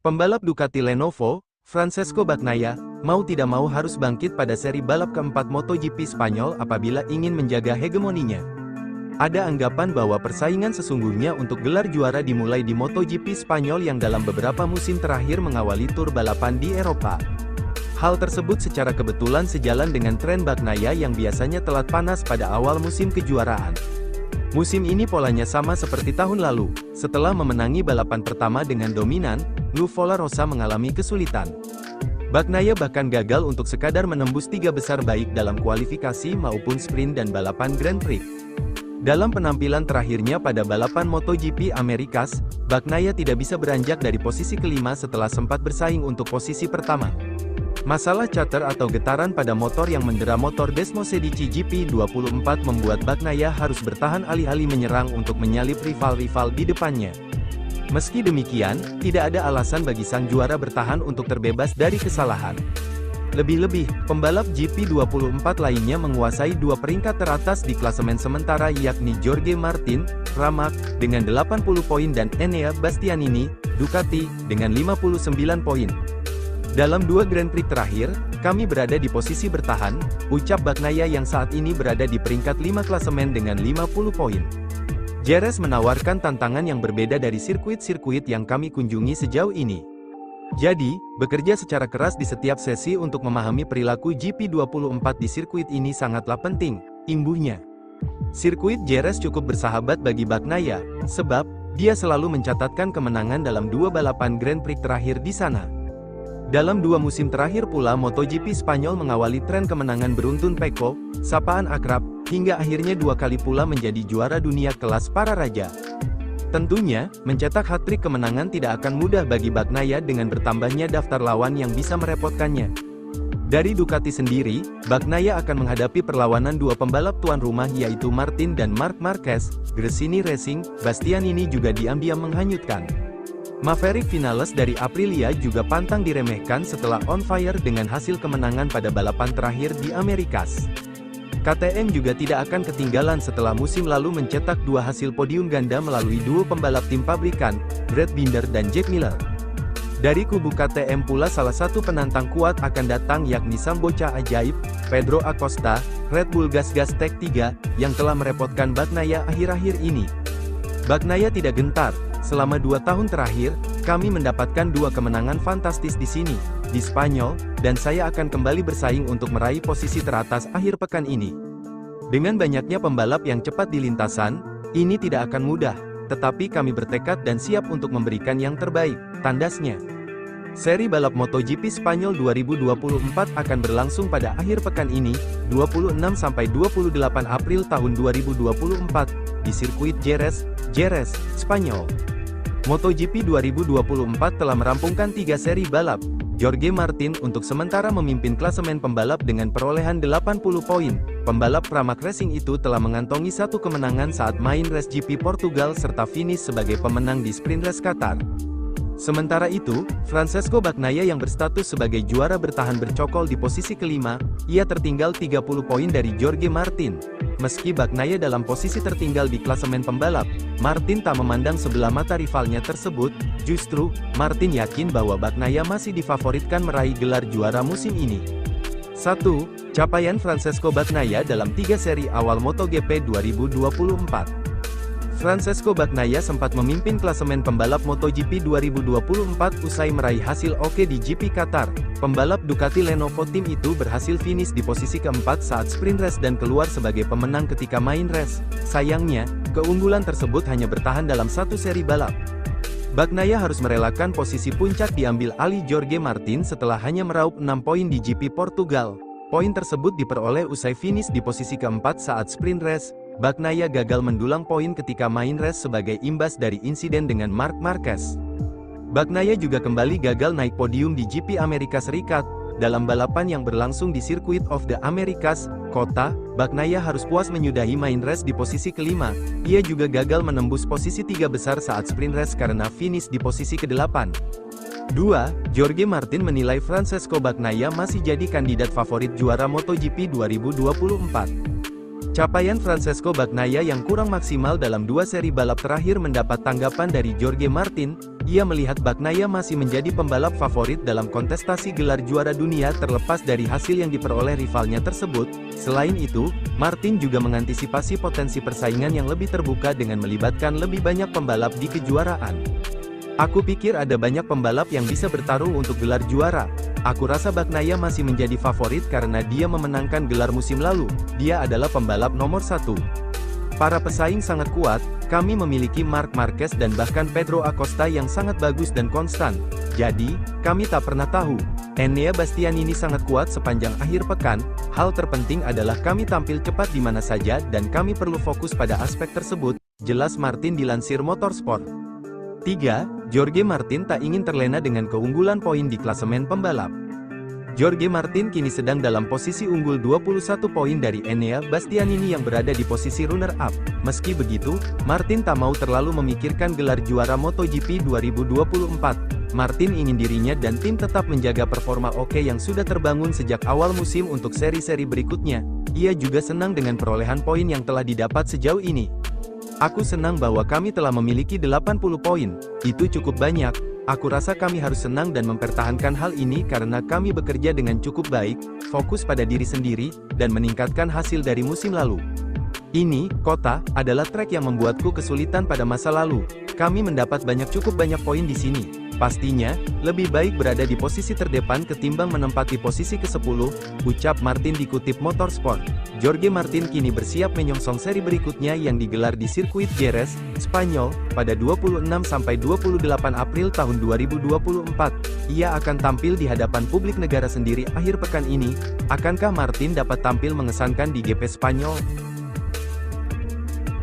Pembalap Ducati Lenovo, Francesco Bagnaia, mau tidak mau harus bangkit pada seri balap keempat MotoGP Spanyol apabila ingin menjaga hegemoninya. Ada anggapan bahwa persaingan sesungguhnya untuk gelar juara dimulai di MotoGP Spanyol yang dalam beberapa musim terakhir mengawali tur balapan di Eropa. Hal tersebut secara kebetulan sejalan dengan tren Bagnaia yang biasanya telat panas pada awal musim kejuaraan. Musim ini polanya sama seperti tahun lalu. Setelah memenangi balapan pertama dengan dominan, Nuvola Rosa mengalami kesulitan. Bagnaia bahkan gagal untuk sekadar menembus tiga besar baik dalam kualifikasi maupun sprint dan balapan Grand Prix. Dalam penampilan terakhirnya pada balapan MotoGP Americas, Bagnaia tidak bisa beranjak dari posisi kelima setelah sempat bersaing untuk posisi pertama. Masalah charter atau getaran pada motor yang mendera motor Desmosedici GP24 membuat Bagnaia harus bertahan alih-alih menyerang untuk menyalip rival-rival di depannya. Meski demikian, tidak ada alasan bagi sang juara bertahan untuk terbebas dari kesalahan. Lebih-lebih, pembalap GP24 lainnya menguasai dua peringkat teratas di klasemen sementara yakni Jorge Martin, Pramac, dengan 80 poin dan Enea Bastianini, Ducati, dengan 59 poin. Dalam dua Grand Prix terakhir, kami berada di posisi bertahan, ucap Bagnaia yang saat ini berada di peringkat 5 klasemen dengan 50 poin. Jerez menawarkan tantangan yang berbeda dari sirkuit-sirkuit yang kami kunjungi sejauh ini. Jadi, bekerja secara keras di setiap sesi untuk memahami perilaku GP24 di sirkuit ini sangatlah penting, imbuhnya. Sirkuit Jerez cukup bersahabat bagi Bagnaia, sebab dia selalu mencatatkan kemenangan dalam dua balapan Grand Prix terakhir di sana. Dalam dua musim terakhir pula MotoGP Spanyol mengawali tren kemenangan beruntun Pecco, sapaan akrab, hingga akhirnya dua kali pula menjadi juara dunia kelas para raja. Tentunya, mencetak hat-trick kemenangan tidak akan mudah bagi Bagnaia dengan bertambahnya daftar lawan yang bisa merepotkannya. Dari Ducati sendiri, Bagnaia akan menghadapi perlawanan dua pembalap tuan rumah yaitu Martin dan Marc Marquez. Gresini Racing, Bastianini juga diam-diam menghanyutkan. Maverick Vinales dari Aprilia juga pantang diremehkan setelah on fire dengan hasil kemenangan pada balapan terakhir di Americas. KTM juga tidak akan ketinggalan setelah musim lalu mencetak dua hasil podium ganda melalui duo pembalap tim pabrikan, Brad Binder dan Jack Miller. Dari kubu KTM pula salah satu penantang kuat akan datang yakni sang bocah ajaib, Pedro Acosta, Red Bull Gas-Gas Tech 3, yang telah merepotkan Bagnaia akhir-akhir ini. Bagnaia tidak gentar. Selama 2 tahun terakhir, kami mendapatkan dua kemenangan fantastis di sini, di Spanyol, dan saya akan kembali bersaing untuk meraih posisi teratas akhir pekan ini. Dengan banyaknya pembalap yang cepat di lintasan, ini tidak akan mudah, tetapi kami bertekad dan siap untuk memberikan yang terbaik, tandasnya. Seri balap MotoGP Spanyol 2024 akan berlangsung pada akhir pekan ini, 26–28 April tahun 2024, di sirkuit Jerez, Spanyol. MotoGP 2024 telah merampungkan 3 seri balap. Jorge Martin untuk sementara memimpin klasemen pembalap dengan perolehan 80 poin. Pembalap Pramac Racing itu telah mengantongi satu kemenangan saat main Race GP Portugal serta finish sebagai pemenang di Sprint Race Qatar. Sementara itu, Francesco Bagnaia yang berstatus sebagai juara bertahan bercokol di posisi kelima, ia tertinggal 30 poin dari Jorge Martin. Meski Bagnaia dalam posisi tertinggal di klasemen pembalap, Martin tak memandang sebelah mata rivalnya tersebut, justru, Martin yakin bahwa Bagnaia masih difavoritkan meraih gelar juara musim ini. 1. Capaian Francesco Bagnaia dalam 3 seri awal MotoGP 2024. Francesco Bagnaia sempat memimpin klasemen pembalap MotoGP 2024 usai meraih hasil oke di GP Qatar. Pembalap Ducati Lenovo tim itu berhasil finish di posisi keempat saat sprint race dan keluar sebagai pemenang ketika main race. Sayangnya, keunggulan tersebut hanya bertahan dalam satu seri balap. Bagnaia harus merelakan posisi puncak diambil alih Jorge Martin setelah hanya meraup 6 poin di GP Portugal. Poin tersebut diperoleh usai finish di posisi keempat saat sprint race. Bagnaia gagal mendulang poin ketika main race sebagai imbas dari insiden dengan Marc Marquez. Bagnaia juga kembali gagal naik podium di GP Amerika Serikat. Dalam balapan yang berlangsung di Circuit of the Americas, Kota, Bagnaia harus puas menyudahi main race di posisi kelima. Ia juga gagal menembus posisi 3 besar saat sprint race karena finish di posisi ke-8. 2. Jorge Martin menilai Francesco Bagnaia masih jadi kandidat favorit juara MotoGP 2024. Capaian Francesco Bagnaia yang kurang maksimal dalam 2 seri balap terakhir mendapat tanggapan dari Jorge Martin, Ia melihat Bagnaia masih menjadi pembalap favorit dalam kontestasi gelar juara dunia terlepas dari hasil yang diperoleh rivalnya tersebut. Selain itu, Martin juga mengantisipasi potensi persaingan yang lebih terbuka dengan melibatkan lebih banyak pembalap di kejuaraan. Aku pikir ada banyak pembalap yang bisa bertarung untuk gelar juara. Aku rasa Bagnaia masih menjadi favorit karena dia memenangkan gelar musim lalu. Dia adalah pembalap nomor 1. Para pesaing sangat kuat, kami memiliki Marc Marquez dan bahkan Pedro Acosta yang sangat bagus dan konstan. Jadi, kami tak pernah tahu. Enea Bastianini sangat kuat sepanjang akhir pekan. Hal terpenting adalah kami tampil cepat di mana saja dan kami perlu fokus pada aspek tersebut, jelas Martin dilansir Motorsport. 3. Jorge Martin tak ingin terlena dengan keunggulan poin di klasemen pembalap. Jorge Martin kini sedang dalam posisi unggul 21 poin dari Enea Bastianini yang berada di posisi runner-up. Meski begitu, Martin tak mau terlalu memikirkan gelar juara MotoGP 2024. Martin ingin dirinya dan tim tetap menjaga performa oke yang sudah terbangun sejak awal musim untuk seri-seri berikutnya. Ia juga senang dengan perolehan poin yang telah didapat sejauh ini. Aku senang bahwa kami telah memiliki 80 poin, itu cukup banyak. Aku rasa kami harus senang dan mempertahankan hal ini karena kami bekerja dengan cukup baik, fokus pada diri sendiri, dan meningkatkan hasil dari musim lalu. Ini, kota, adalah trek yang membuatku kesulitan pada masa lalu. Kami mendapat cukup banyak poin di sini. Pastinya, lebih baik berada di posisi terdepan ketimbang menempati posisi ke-10, ucap Martin dikutip Motorsport. Jorge Martin kini bersiap menyongsong seri berikutnya yang digelar di sirkuit Jerez, Spanyol, pada 26–28 April tahun 2024. Ia akan tampil di hadapan publik negara sendiri akhir pekan ini. Akankah Martin dapat tampil mengesankan di GP Spanyol?